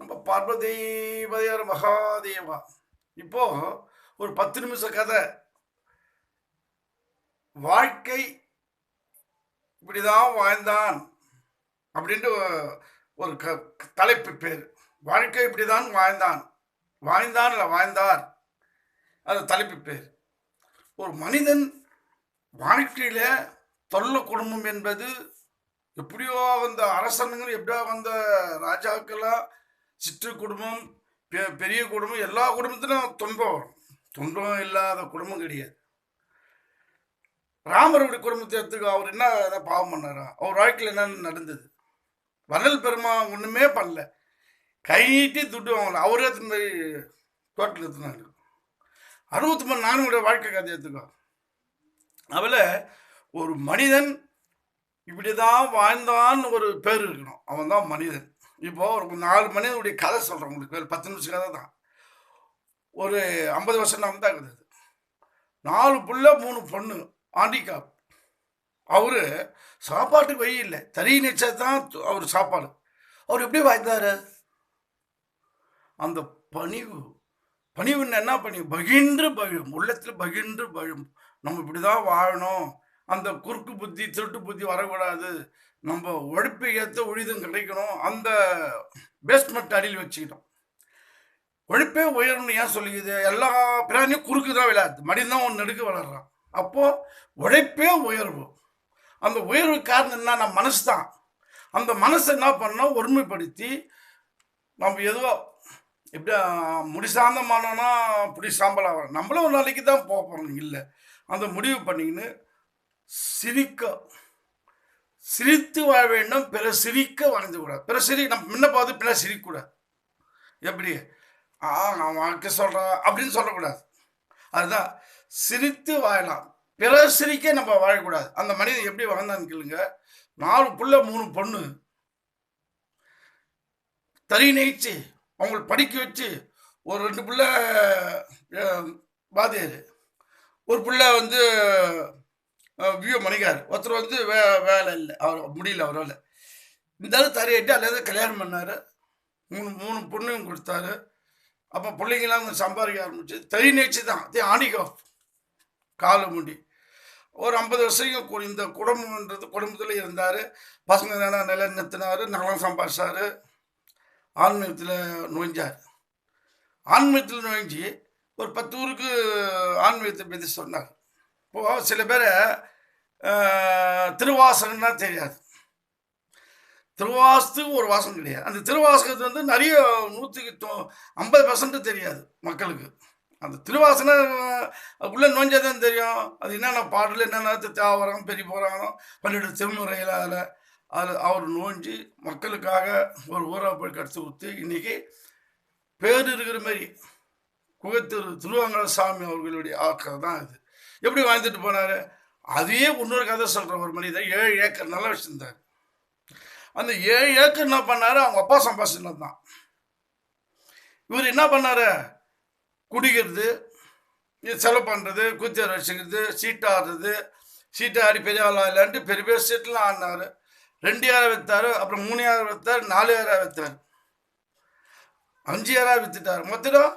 நம்ம பார்வதி பதையர் மகாதேவா. இப்போ ஒரு 10 நிமிஷ கதை. வாழ்க்கை இப்படிதான் வாழ்ந்தான் அப்படின்ட்டு ஒரு தலைப்பு பேர். வாழ்க்கை இப்படிதான் வாழ்ந்தான். வாழ்ந்தான் இல்ல வாழ்ந்தார். அது தலைப்பு பேர். ஒரு மனிதன் வாழ்க்கையில தொல்ல குடும்பம் என்பது எப்படியோ வந்த அரசனுங்கள், எப்படியோ வந்த ராஜாக்கெல்லாம் சிற்று குடும்பம், பெரிய குடும்பம், எல்லா குடும்பத்திலும் துன்பம் வரும். துன்பம் இல்லாத குடும்பம் கிடையாது. ராமருடைய குடும்பத்தை எடுத்துக்க. அவர் என்ன பாவம் பண்ணாரா? அவர் வாழ்க்கையில் என்ன நடந்தது? வள்ளல் பெருமா ஒண்ணுமே பண்ணல. கை நீட்டி துட்டு வாங்கல. அவரே திரும்ப தோட்டத்தில் எடுத்துனாங்க. 63 நானுடைய வாழ்க்கை கதை எடுத்துக்கோ. அவள ஒரு மனிதன் இப்படிதான் வாழ்ந்தான்னு ஒரு பேர் இருக்கணும். அவன் தான் மனிதன். இப்போ ஒரு 4 மனிதனுடைய கதை சொல்றேன் உங்களுக்கு. 10 நிமிஷம் கதை தான். ஒரு 50 வருஷம் நான் தான் இருக்குது. 4 புள்ள 3 பொண்ணு. ஆண்டிகாப். அவரு சாப்பாட்டுக்கு வழி இல்லை. தறி நெச்சதான் அவர் சாப்பாடு. அவர் எப்படி வாழ்ந்தாரு? அந்த பணிவு. பணிவுன்னு என்ன பணிவு? பகின்று பகிழும். உள்ளத்தில் பகின்று பகிழும். நம்ம இப்படிதான் வாழணும். அந்த குறுக்கு புத்தி, திருட்டு புத்தி வரக்கூடாது. நம்ம உழைப்பை ஏற்ற உழிதும் கிடைக்கணும். அந்த பேஸ்மெண்ட் அடியில் வச்சுக்கிட்டோம். உழைப்பே உயரணும்னு ஏன் சொல்லிக்குது? எல்லா பிராணியும் குறுக்கு தான் விளையாடுது. மனிதன் தான் ஒன்று நெடுக்க வளர்றான். அப்போ உழைப்பே உயர்வு. அந்த உயர்வு காரணம் என்ன? நம்ம மனசு தான். அந்த மனசை என்ன பண்ணோம்? ஒருமைப்படுத்தி நம்ம எதுவோ எப்படி முடிசாந்தமானோன்னா புடி சாம்பல் ஆகிறோம். நம்மளும் ஒரு நாளைக்கு தான் போக போகிறோம். இல்லை, அந்த முடிவு பண்ணிக்கின்னு சிரித்து வாழ வேண்டும். பிற சிரிக்க வரைஞ்சு கூடாது. பிற நம்ம முன்ன பார்த்து பிற சிரிக்கக்கூடாது. எப்படி நான் வாழ்க்கை சொல்கிறேன் அப்படின்னு சொல்லக்கூடாது. அதுதான் சிரித்து வாழலாம். பிற சிரிக்க நம்ம வாழக்கூடாது. அந்த மனிதன் எப்படி வாழ்ந்தான்னு கேளுங்க. 4 புள்ள 3 பொண்ணு. தறி நெய்ச்சு அவங்களை படிக்க வச்சு ஒரு 2 புள்ள வாத்தியார், ஒரு புள்ள வந்து வியூ மணிக்கார், ஒருத்தர் வந்து வேலை இல்லை, அவர் முடியல அவரால். இந்த தறியாட்டு அல்லது கல்யாணம் பண்ணார். 3 பொண்ணுங்க கொடுத்தாரு. அப்போ பிள்ளைங்களாம் கொஞ்சம் சம்பாதிக்க ஆரம்பிச்சு. தறி நெய்ச்சி தான் ஆணிகோ காலை முடி. ஒரு 50 வருஷம் இந்த குடும்பத்தில் இருந்தார். பசங்க நிலைநிறுத்தினார். நலம் சம்பாதிச்சார். ஆன்மீகத்தில் நுழைஞ்சார். ஆன்மீகத்தில் நுழைஞ்சி ஒரு 10 ஊருக்கு ஆன்மீகத்தை பற்றி சொன்னார். இப்போது சில பேரை திருவாசகம்னா தெரியாது. திருவாசத்துக்கு ஒரு வாசகம் கிடையாது. அந்த திருவாசகத்து வந்து நிறைய 150% தெரியாது மக்களுக்கு. அந்த திருவாசனை உள்ள நோஞ்சாதான் தெரியும். அது என்னென்ன பாடல், என்னென்ன தேவாரம், பெரிய புராணம், 12 திருமுறையில் அதில் அவர் நோஞ்சி மக்களுக்காக ஒரு ஊரா போய் கடிச்சு கொடுத்து இன்னைக்கு பேர் இருக்கிற மாதிரி திருவாங்கல சாமி அவர்களுடைய ஆக்கள் தான் இது. எப்படி வாழ்ந்துட்டு போனார்? அதையே இன்னொரு கதை சொல்கிற ஒரு மனிதர் 7 ஏக்கர் நல்லா வச்சுருந்தார். அந்த 7 ஏக்கர் என்ன பண்ணாரு? அவங்க அப்பா சம்பாஷணம் தான். இவர் என்ன பண்ணாரு? குடிக்கிறது, செலவு பண்ணுறது, குத்தியார் வச்சுக்கிறது, சீட்டாடுறது, சீட்டாடி பெரிய ஆளா இல்லைன்ட்டு பெரிய பெரிய சீட்டெலாம் ஆடினார். 2000 விற்றாரு. அப்புறம் 3000 விற்றாரு. 4000 விற்றாரு. 5000 விற்றுட்டார். மொத்தம்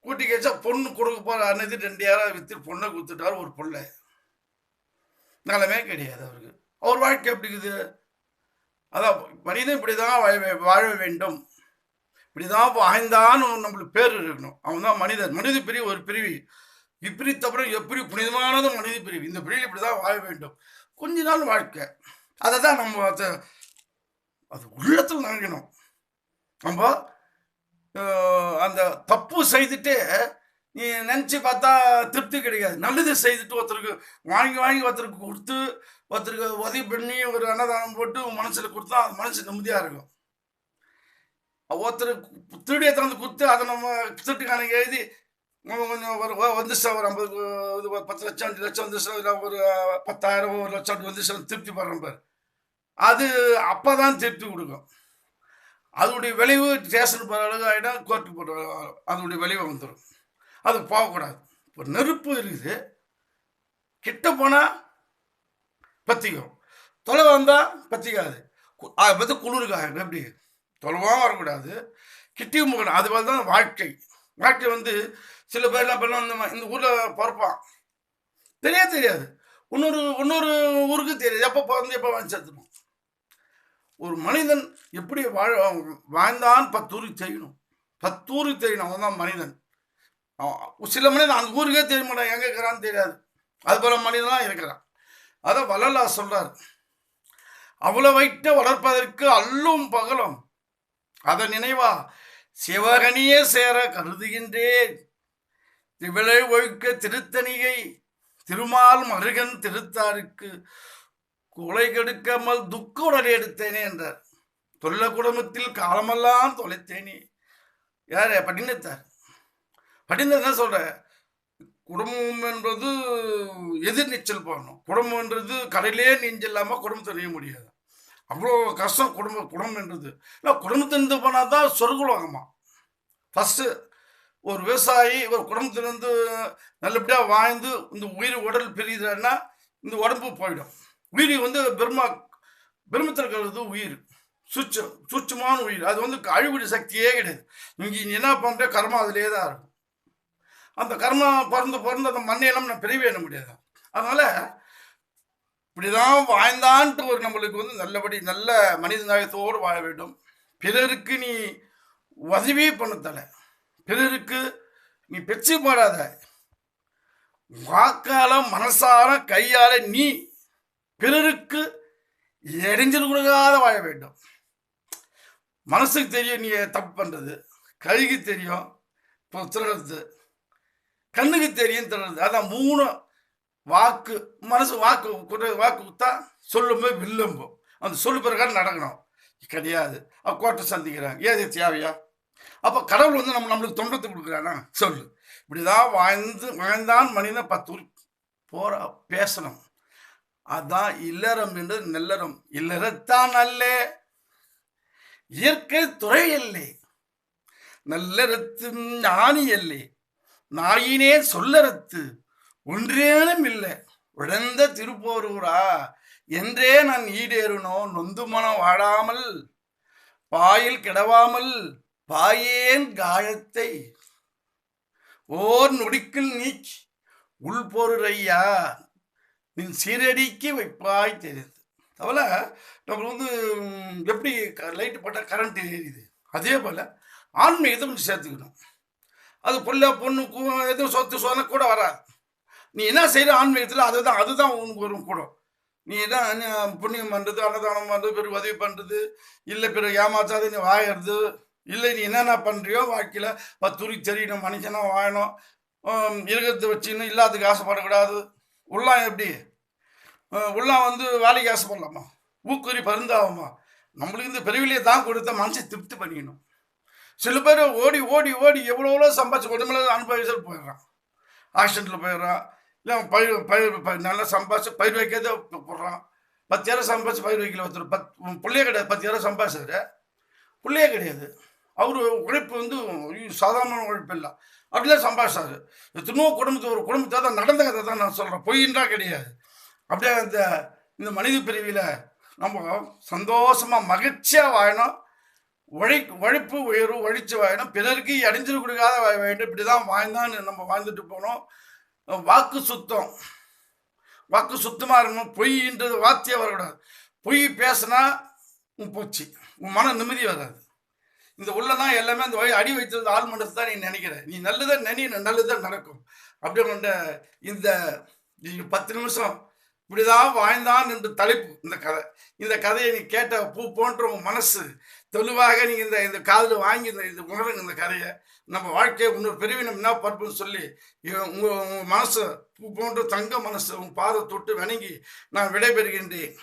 கூட்டி கேச்சா பொண்ணு கொடுக்க போகிற அன்னைக்கு 2000 விற்று பொண்ணை கொடுத்துட்டார். ஒரு பொண்ணை நிலமே கிடையாது அவருக்கு. அவர் வாழ்க்கை எப்படி இருக்குது? அதான் மனிதன் இப்படி தான் வாழ வேண்டும். இப்படி தான் வாழ்ந்தான்னு நம்மளுக்கு பேர் இருக்கணும். அவன் தான் மனிதன். மனித பிரிவு ஒரு பிரிவு. இப்படி தப்புறம் எப்படி புனிதமானது மனித பிரிவு. இந்த பிரிவு இப்படி தான் வாழ வேண்டும். கொஞ்ச நாள் வாழ்க்கை. அதை தான் நம்ம அது உள்ளத்தில் நினைக்கணும். நம்ம அந்த தப்பு செய்துட்டு நீ நினச்சி பார்த்தா திருப்தி கிடைக்காது. நல்லது செய்துட்டு ஒருத்தருக்கு வாங்கி ஒருத்தருக்கு கொடுத்து, ஒருத்தருக்கு உதவி பண்ணி ஒரு அன்னதானம் போட்டு மனசில் கொடுத்தா அது மனசு நிம்மதியாக இருக்கும். ஒருத்தருக்கு திருடியை தந்து கொடுத்து அதை நம்ம திருட்டு கணக்கு எழுதி நம்ம கொஞ்சம் ஒரு வந்துச்சா ஒரு 50 10 லட்சம் 5 லட்சம் வந்துச்சா, இல்லை ஒரு 10,000 1 லட்சம் அப்படி வந்துச்சா திருப்தி படுறோம் பாரு. அது அப்போ தான் திருப்தி கொடுக்கும். அதனுடைய விளைவு ஸ்டேஷன் போகிற அளவுக்கு ஆகிடும். கோர்ட்டுக்கு போகிற அதனுடைய விளைவு வந்துடும். அது போகக்கூடாது. இப்போ நெருப்பு இருக்குது, கிட்ட போனால் பற்றிக்கும், தொலை வந்தால் பற்றிக்காது. அதை பற்றி குளிருக்காக எப்படி தொலைவாக வரக்கூடாது, கிட்டியும் போகணும். அது போல தான் வாழ்க்கை. வாழ்க்கை வந்து சில பேர் என்ன பண்ணுவாங்க, இந்த ஊரில் பிறப்பான் தெரியாது. இன்னொரு இன்னொரு ஊருக்கு தெரியாது, எப்போ பிறந்து எப்போ வந்து செத்துடும். ஒரு மனிதன் எப்படி வாழ்ந்தான் 10 ஊருக்கு தெரியணும். 10 ஊருக்கு தெரியணும், அவன் தான் மனிதன். சில மனிதன் அந்த ஊருக்கே தெரிய மாட்டான், எங்கே இருக்கிறான்னு தெரியாது. அது போல மனிதனாக இருக்கிறான். அதை வள்ளலார் சொல்றார், அவ்வளோ வைட்ட வளர்ப்பதற்கு அல்லும் பகலும் அதை நினைவா சிவகனியே சேர கருதுகின்றேன். திவளை ஒழுக்க திருத்தணிகை திருமால் மருகன் திருத்தாருக்கு கொலை கெடுக்காமல் துக்க உடனே எடுத்தேனே என்றார். தொல்ல குடும்பத்தில் காலமெல்லாம் தொலைத்தேனே. யாரு? பட்டினத்தார். பட்டினத்தார் என்ன சொல்ற, குடும்பம் என்பது எதிர்நீச்சல் போடணும். குடும்பம்ன்றது கடையிலே நீஞ்சல் இல்லாமல் குடும்பத்தை செய்ய முடியாது. அவ்வளோ கஷ்டம் குடும்பம் என்றது. இல்லை, குடும்பத்திலிருந்து போனால் தான் சொர்க்கலோகமா. ஃபஸ்ட்டு ஒரு விவசாயி ஒரு குடும்பத்திலேருந்து நல்லபடியாக வாழ்ந்து இந்த உயிர் உடல் பிரியுதுன்னா இந்த உடம்பு போயிடும். உயிர் வந்து பிரம்மத்தில் இருக்கிறது உயிர், சூட்சமான உயிர். அது வந்து அழிவுடைய சக்தியே கிடையாது. இங்கே என்ன பண்ணுற கர்மா அதிலே தான் இருக்கும். அந்த கர்மா பிறந்து அந்த மண்ணையெல்லாம் நான் பிரிவே என்ன முடியாது. அதனால் இப்படிதான் வாழ்ந்தான்ட்டு ஒரு நம்மளுக்கு வந்து நல்லபடி நல்ல மனித நாயகத்தோடு வாழ வேண்டும். பிறருக்கு நீ உதவி பண்ணத்தல, பிறருக்கு நீ பெச்சு பாடாத, வாக்கால மனசார கையால நீ பிறருக்கு இடைஞ்சல் கொடுக்காத வாழ வேண்டும். மனசுக்கு தெரியும் நீ தப்பு பண்றது, கைக்கு தெரியும் திருடுறது, கண்ணுக்கு தெரியும் திருடுறது. அதான் 3 வாக்கு. மனசு வாக்கு கொடுத்தா சொல்லும்போது வில்லும்போம். அந்த சொல்லு பிறகு நடக்கணும் கிடையாது. கோட்டை சந்திக்கிறாங்க, ஏது தேவையா? அப்போ கடவுள் வந்து நம்மளுக்கு தொண்டத்தை கொடுக்குறானா? சொல்லு. இப்படிதான் வாழ்ந்தான் மனிதன் 10 ஊர் போற பேசணும். அதான் இல்லறம் என்று நல்லறம். இல்லறத்தான் அல்ல இயற்கை துறை அல்லே, நல்லறத்து ஞானி அல்லே, நாயினே சொல்லறத்து ஒன்றேனும் இல்லை உழந்த திருப்போரூரா என்றே நான் ஈடேறணும். நொந்து மனம் வாடாமல் பாயில் கிடவாமல் பாயேன் காயத்தை ஓர் நொடிக்கில் நீக்கி உள்பொருளையா நின் சீரடிக்கு வைப்பாய் தெரியுது. அவள நம்ம வந்து எப்படி லைட்டு போட்டால் கரண்ட் எரியுது, அதே போல் ஆன்மீகத்தை கொஞ்சம் சேர்த்துக்கணும். அது பொண்ணு எதுவும் சொத்து சோதனை கூட வராது. நீ என்ன செய்கிற ஆன்மீகத்தில் அதுதான் உனக்கு வரும் கூட. நீ என்ன புண்ணியம் பண்ணுறது, அன்னதானம் பண்ணுறது, பிறகு உதவி பண்ணுறது, இல்லை பிறகு ஏமாற்றாது நீ வாழறது, இல்லை நீ என்னென்ன பண்ணுறியோ வாழ்க்கையில் 10 ஊருக்கு தெரியணும், மனுஷனாக வாழணும், இருக்கிறத வச்சுக்கணும், இல்லாததுக்கு ஆசைப்படக்கூடாது. உள்ளாம் எப்படி உள்ளாம் வந்து வேலைக்கு ஆசைப்படலாமா? ஊக்குறி பருந்தாகுமா? நம்மளுக்கு இந்த பிரிவிலையை தான் கொடுத்த மனுஷன் திருப்தி பண்ணிக்கணும். சில பேர் ஓடி ஓடி ஓடி எவ்வளோ சம்பாதிச்சு உடம்புல அனுபவிச்சு போயிடுறான், ஆக்சிடென்ட்டில் போயிடுறான், இல்லை பயிர் நல்லா சம்பாதிச்சு பயிர் வைக்கிறத போடுறான். 10,000 சம்பாதிச்சு பயிர் வைக்கல. ஒருத்தர் பிள்ளையே கிடையாது, 10,000 சம்பாதிச்சாரு, பிள்ளையே கிடையாது. அவர் உழைப்பு வந்து சாதாரண உழைப்பு இல்லை, அப்படிலாம் சம்பாதிச்சாரு. எத்தனையோ ஒரு குடும்பத்தை தான் நடந்த கதை தான் நான் சொல்கிறேன், பொய்ன்றா கிடையாது. அப்படியே இந்த மனித பிரிவில் நம்ம சந்தோஷமாக மகிழ்ச்சியாக வாழணும். உழைப்பு உயர்வு ஒழிச்சு வாழணும். பிறருக்கு இடைஞ்சல் கொடுக்காத வாழ வேண்டும். இப்படி தான் வாழ்ந்தான்னு நம்ம வாழ்ந்துட்டு போகணும். வாக்கு சுத்தமாக இருக்கணும். பொய்ன்றது வார்த்தையே வரக்கூடாது. பொய் பேசினா போச்சு, உன் மன நிம்மதி வராது. இந்த உள்ளதான் எல்லாமே அந்த அடி வைத்தது ஆள் மனசு தான் நீ நினைக்கிற. நீ நல்லதான் நல்லதுதான் நடக்கும். அப்படியே கொண்ட இந்த 10 நிமிஷம் இப்படிதான் வாழ்ந்தான் என்று தலைப்பு இந்த கதையை நீ கேட்ட பூ போன்ற உன் மனசு தெளிவாக நீங்க இந்த காதில் வாங்கி இந்த உணர்வு இந்த கதையை நம்ம வாழ்க்கையை இன்னொரு பிரிவினம் என்ன பருப்புன்னு சொல்லி உங்க மனசு பூ போன்ற தங்க மனசு உன் பாதை தொட்டு வணங்கி நான் விடைபெறுகின்றேன்.